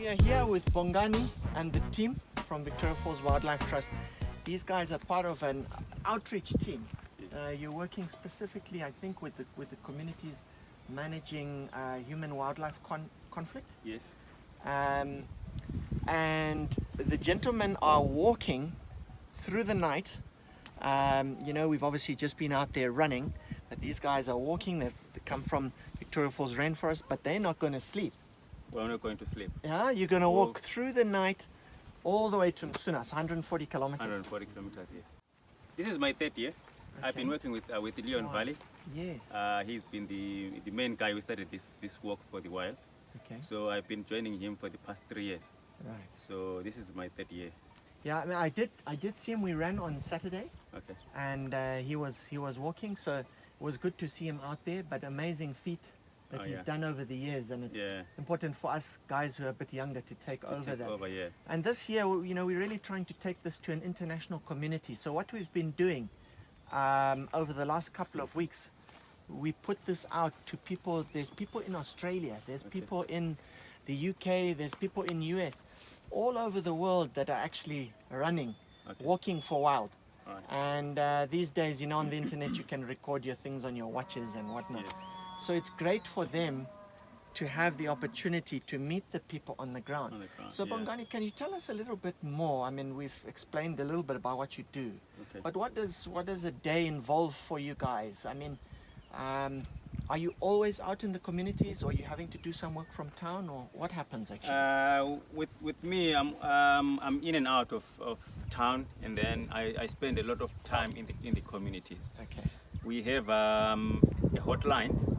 We are here with Bongani and the team from Victoria Falls Wildlife Trust. These guys are part of an outreach team. You're working specifically, I think, with the communities managing human-wildlife conflict. Yes. And the gentlemen are walking through the night. We've obviously just been out there running, but these guys are walking. They come from Victoria Falls Rainforest, but they're not going to sleep. We're not going to sleep. Yeah, you're going to walk through the night all the way to Msunas, 140 kilometers. 140 kilometers, yes. This is my third year. Okay. I've been working with Leon Valley. Yes. He's been the main guy who started this work for the wild. Okay. So I've been joining him for the past 3 years. Right. So this is my third year. Yeah, I mean, I did see him. We ran on Saturday. Okay. And he was walking, so it was good to see him out there. But amazing feat that he's done over the years, and it's important for us guys who are a bit younger to take over that. And this year, we're really trying to take this to an international community. So what we've been doing over the last couple of weeks, we put this out to people. There's people in Australia, there's people in the UK, there's people in US, all over the world that are actually running, walking for wild. Right. And these days, on the internet, you can record your things on your watches and whatnot. Yes. So it's great for them to have the opportunity to meet the people on the ground. So Bongani, can you tell us a little bit more? I mean, we've explained a little bit about what you do, but what does a day involve for you guys? I mean, are you always out in the communities, or are you having to do some work from town, or what happens actually? With me, I'm in and out of town, and then I spend a lot of time in the communities. Okay. We have a hotline.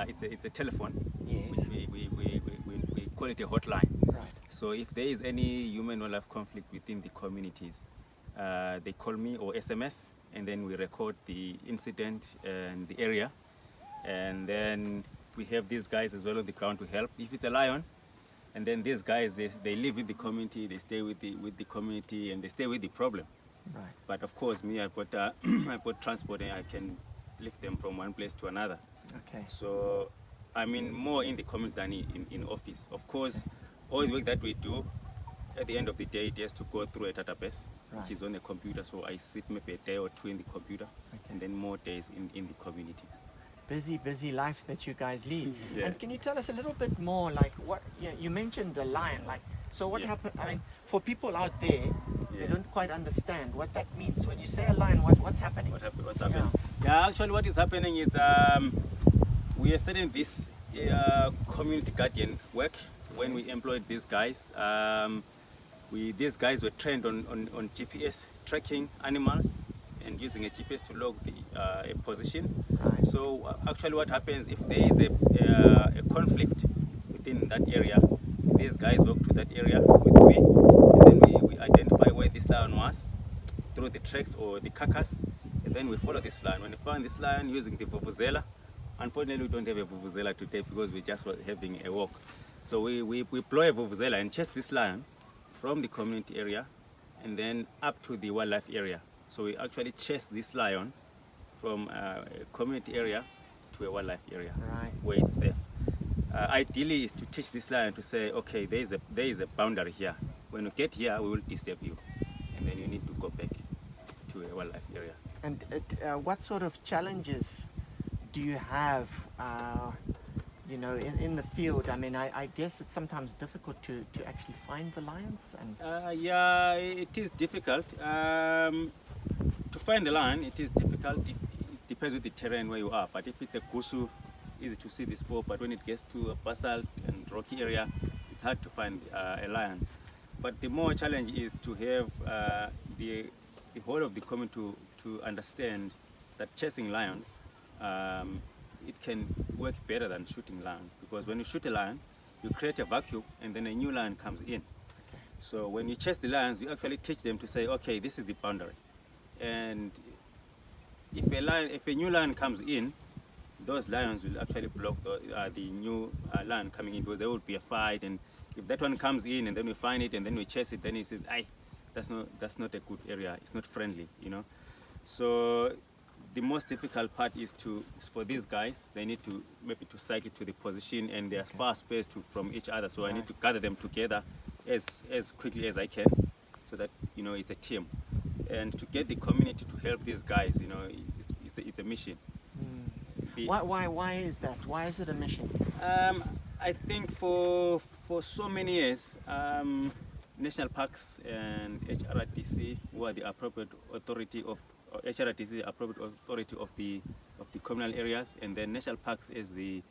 It's a telephone. Yes. We call it a hotline. Right. So if there is any human-wildlife conflict within the communities, they call me or SMS, and then we record the incident and the area. And then we have these guys as well on the ground to help. If it's a lion, and then these guys, they live with the community, they stay with the community, and they stay with the problem. Right. But of course, me, I've got I've got transport, and I can lift them from one place to another. Okay. So I mean, more in the community than in office. Of course, all the work that we do, at the end of the day, it has to go through a database, which is on the computer. So I sit maybe a day or two in the computer, and then more days in the community. Busy life that you guys lead. Yeah. And can you tell us a little bit more, like what you mentioned the lion, like, so what happened? I mean, for people out there, they don't quite understand what that means. When you say a lion, what's happening? What's happening? Yeah, actually what is happening is we are starting this community guardian work. When we employed these guys, these guys were trained on GPS, tracking animals and using a GPS to log a position. Right. So actually what happens if there is a conflict within that area, these guys walk to that area with me, and then we identify where this lion was through the tracks or the carcass, and then we follow this lion. When we find this lion using the vuvuzela, unfortunately we don't have a vuvuzela today because we're just having a walk. So we blow a vuvuzela and chase this lion from the community area and then up to the wildlife area. So we actually chase this lion from a community area to a wildlife area, where it's safe. Ideally is to teach this lion to say, okay, there is a boundary here. When you get here, we will disturb you, and then you need to go back to a wildlife area. And what sort of challenges do you have, in the field? I mean, I guess it's sometimes difficult to actually find the lions. And yeah, it is difficult. To find a lion, it is difficult. It depends on the terrain where you are. But if it's a gusu, easy to see the spoor. But when it gets to a basalt and rocky area, it's hard to find a lion. But the more challenge is to have the whole of the community to understand that chasing lions, it can work better than shooting lions. Because when you shoot a lion, you create a vacuum and then a new lion comes in. So when you chase the lions, you actually teach them to say, okay, this is the boundary. And if a new lion comes in, those lions will actually block the new lion coming in, because there will be a fight. And if that one comes in and then we find it and then we chase it, then he says, "Aye, that's not a good area. It's not friendly, So the most difficult part is for these guys, they need to maybe to cycle to the position, and they are far spaced from each other. So I need to gather them together as quickly as I can, so that it's a team. And to get the community to help these guys, it's a mission. Why is that? Why is it a mission? I think for so many years, national parks and HRTC were the appropriate authority of HRTC appropriate authority of the communal areas, and then national parks is the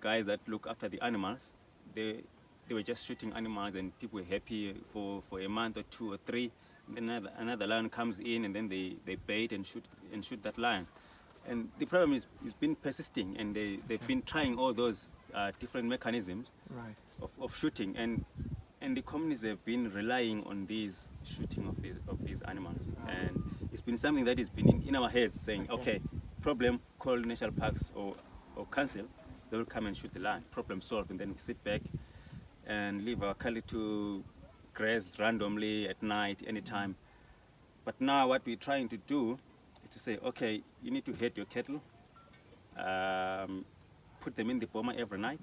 guys that look after the animals. They were just shooting animals, and people were happy for a month or 2 or 3. Then another lion comes in, and then they bait and shoot that lion. And the problem is been persisting, and they've been trying all those different mechanisms of shooting, and the communities have been relying on these shooting of these animals, and it's been something that has been in our heads, saying, okay, problem, call national parks or council, they will come and shoot the lion, problem solved, and then we sit back and leave our cattle to graze randomly at night, anytime. But now what we're trying to do is to say, okay, you need to herd your cattle, put them in the boma every night,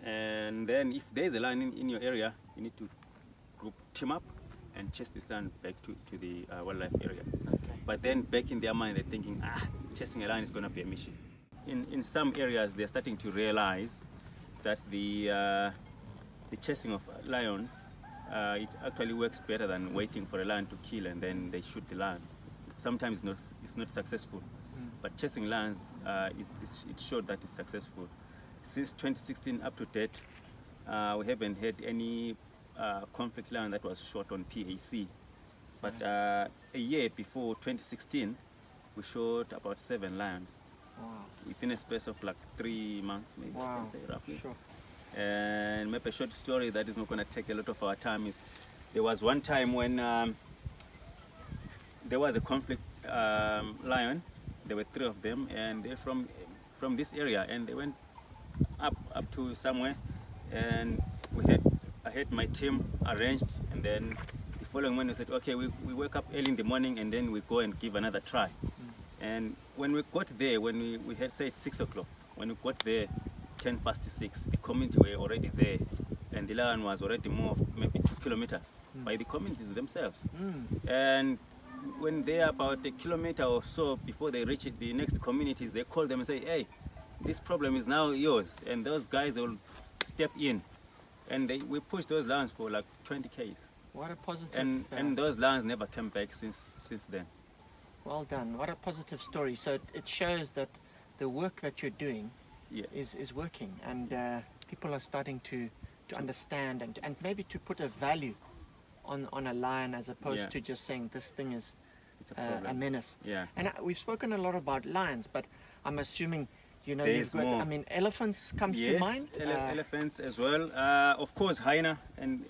and then if there's a lion in your area, you need to team up and chase this lion back to the wildlife area. But then back in their mind, they're thinking, chasing a lion is going to be a mission. In some areas, they're starting to realize that the chasing of lions, it actually works better than waiting for a lion to kill and then they shoot the lion. Sometimes it's not successful, but chasing lions, it showed that it's successful. Since 2016 up to date, we haven't had any conflict lion that was shot on PAC. But a year before 2016, we shot about 7 lions. Within a space of like 3 months, maybe, I can say roughly. Sure. And maybe a short story that is not going to take a lot of our time. There was one time when there was a conflict lion. There were 3 of them, and they're from this area, and they went up to somewhere, and I had my team arranged, and then the following morning we said, okay, we wake up early in the morning, and then we go and give another try. And when we got there, when we had say 6 o'clock, when we got there 6:10, the community were already there, and the lion was already moved maybe 2 kilometers by the communities themselves. And when they are about a kilometer or so before they reach the next communities, they call them and say, hey, this problem is now yours, and those guys will step in, and we push those lions for like 20 k's. What a positive. And those lions never came back since then. Well done. What a positive story. So it shows that the work that you're doing is working, and people are starting to understand and maybe to put a value on a lion, as opposed to just saying this thing is a menace. And we've spoken a lot about lions, but I'm assuming you've got more. I mean, elephants comes to mind. Elephants as well. Of course, hyena, and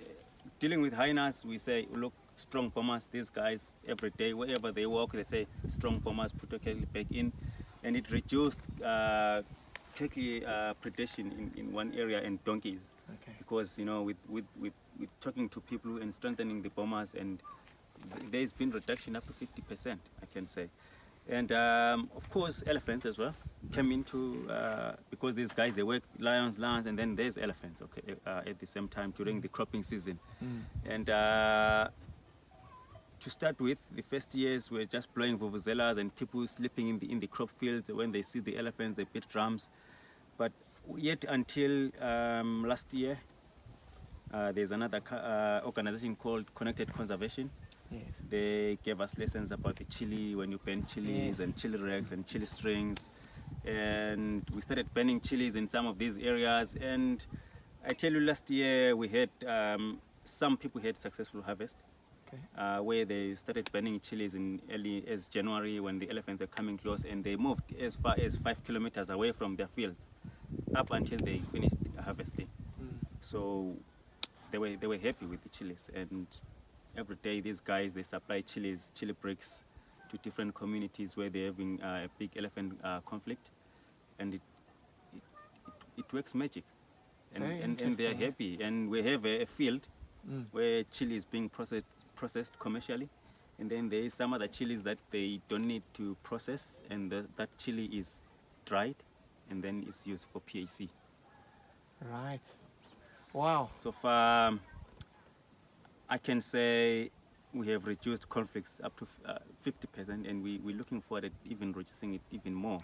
dealing with hyenas, we say, look, strong bombers. These guys every day, wherever they walk, they say strong bombers, put a cattle back in, and it reduced quickly predation in one area, and donkeys. Because with talking to people and strengthening the bombers, and there's been reduction up to 50%, I can say. And of course, elephants as well came into because these guys, they work lions, and then there's elephants. At the same time during the cropping season. And to start with, the first years we're just blowing vuvuzelas and people sleeping in the crop fields. When they see the elephants, they beat drums. But yet until last year, there's another organization called Connected Conservation. They gave us lessons about the chili, when you burn chilies and chili rags and chili strings. And we started burning chilies in some of these areas. And I tell you, last year we had, some people had successful harvest. Where they started burning chilies in early as January, when the elephants are coming close, and they moved as far as 5 kilometers away from their fields up until they finished harvesting. So they were happy with the chilies, and every day these guys, they supply chili bricks to different communities where they're having a big elephant conflict, and it works magic, and they're happy. And we have a field where chili is being processed commercially, And then there is some other chilies that they don't need to process, and that chili is dried, and then it's used for PAC. Right. Wow. So far, I can say we have reduced conflicts up to 50%, and we're looking forward at even reducing it even more.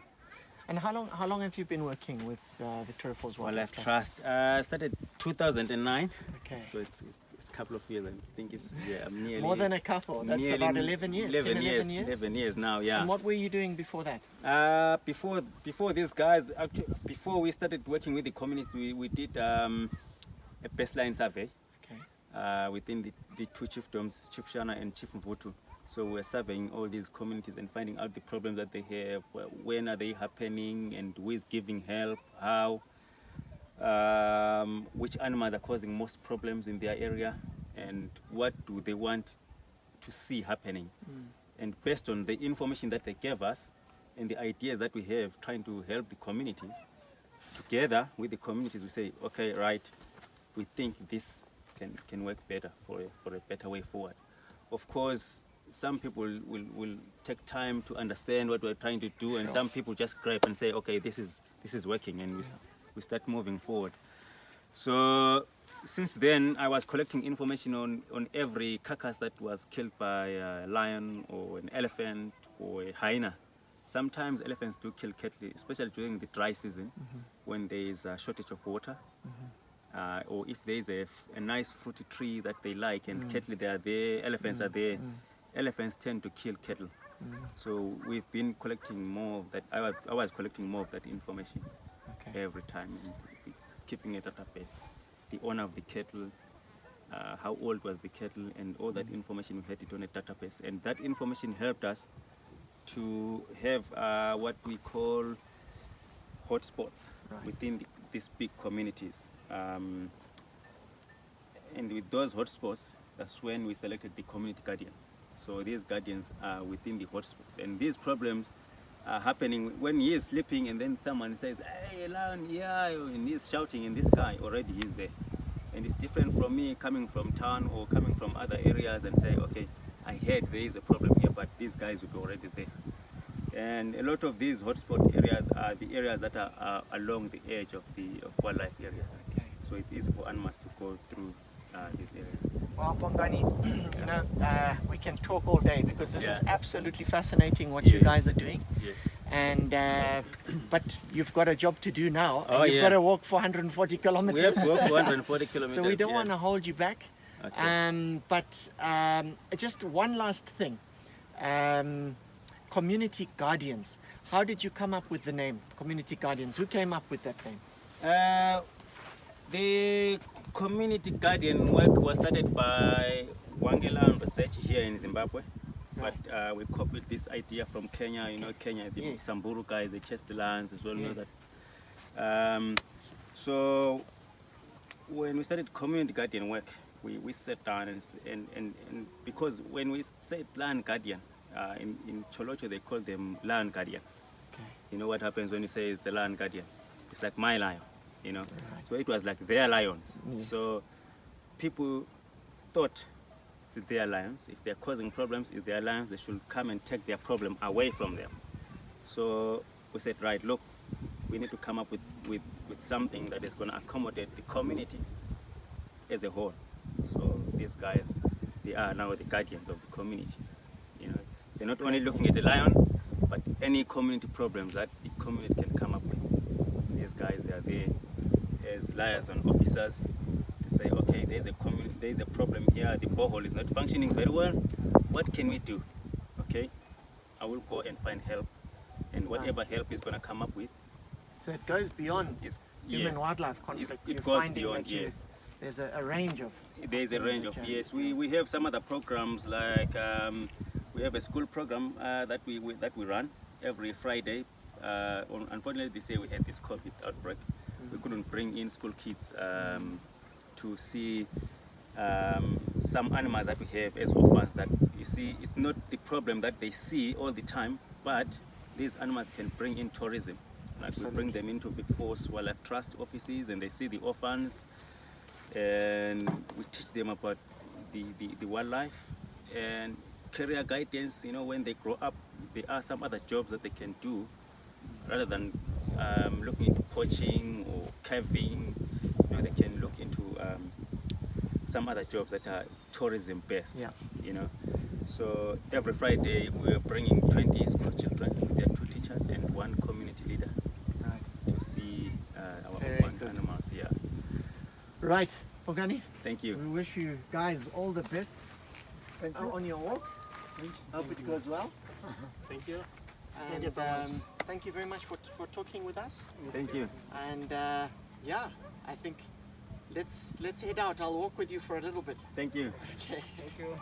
And how long have you been working with Victoria Falls Wildlife Trust? Started 2009. Okay. So it's a couple of years. I think it's nearly more than a couple. That's about 11 years. 11 years. 11 years now. Yeah. And what were you doing before that? Before these guys, actually, before we started working with the community, we did a baseline survey. Okay. Within the two chiefdoms, Chief Shana and Chief Mvutu. So we're surveying all these communities and finding out the problems that they have, when are they happening, and who is giving help, how, which animals are causing most problems in their area, and what do they want to see happening. And based on the information that they gave us and the ideas that we have trying to help the communities, together with the communities we say, okay, right, we think this can work better for a better way forward. Of course, some people will take time to understand what we're trying to do, and some people just grab and say, okay, this is working, and we start moving forward. So since then, I was collecting information on every carcass that was killed by a lion or an elephant or a hyena. Sometimes elephants do kill cattle, especially during the dry season, when there is a shortage of water. Or if there is a nice fruity tree that they like, and cattle they are there, elephants are there, elephants tend to kill cattle. So we've been collecting more of that. I was collecting more of that information every time, and keeping a database. The owner of the cattle, how old was the cattle, and all that information, we had it on a database. And that information helped us to have what we call hotspots within these big communities. And with those hotspots, that's when we selected the community guardians. So these guardians are within the hotspots, and these problems are happening when he is sleeping, and then someone says, "Hey, lion, yeah," and he's shouting, and this guy already is there. And it's different from me coming from town or coming from other areas and say, "Okay, I heard there is a problem here, but these guys will be already there." And a lot of these hotspot areas are the areas that are along the edge of wildlife areas. So it's easy for animals to go through this area. Well, Bongani, we can talk all day because this is absolutely fascinating what you guys are doing. Yes. And but you've got a job to do now. Oh, you've got to walk 440 kilometers. We have to walk 440 kilometers. So we don't want to hold you back. Okay. But just one last thing. Community Guardians. How did you come up with the name Community Guardians? Who came up with that name? The community guardian work was started by Wangela Research here in Zimbabwe. But we copied this idea from Kenya. You know, Kenya, the Samburu guys, they chase the lions as well. Know that. So when we started community guardian work, we sat down and because when we said lion guardian, in Cholocho they call them lion guardians. Okay. You know what happens when you say it's the lion guardian? It's like my lion, you know. So it was like their lions. So people thought it's their lions. If they're causing problems, it's their lions. They should come and take their problem away from them. So we said, right, look, we need to come up with something that is going to accommodate the community as a whole. So these guys, they are now the guardians of the communities. You know, they're not only looking at the lion, but any community problems that the community can come up with. These guys, they are there as liaison officers to say, okay, there's a problem here. The borehole is not functioning very well. What can we do? Okay, I will go and find help, and whatever help is going to come up with. So it goes beyond human-wildlife conflict. It goes beyond, yes. There's a range of... There's a range of, yes. We have some other programs like we have a school program that we run every Friday. Unfortunately, this year we had this COVID outbreak. We couldn't bring in school kids to see some animals that we have as orphans. That you see, it's not the problem that they see all the time, but these animals can bring in tourism. Like we bring them into Vic Falls Wildlife Trust offices, and they see the orphans, and we teach them about the wildlife, and career guidance. You know, when they grow up, there are some other jobs that they can do rather than looking into poaching or carving. You know, they can look into some other jobs that are tourism based. Yeah. You know, so every Friday we're bringing 20 school children. There are 2 teachers and 1 community leader to see our orphan animals. Yeah. Right, Bongani. Thank you. We wish you guys all the best on your walk. Hope it goes well. Thank you. And Thank you so much. thank you very much for talking with us. Thank you. And yeah, I think let's head out. I'll walk with you for a little bit. Thank you. Okay. Thank you.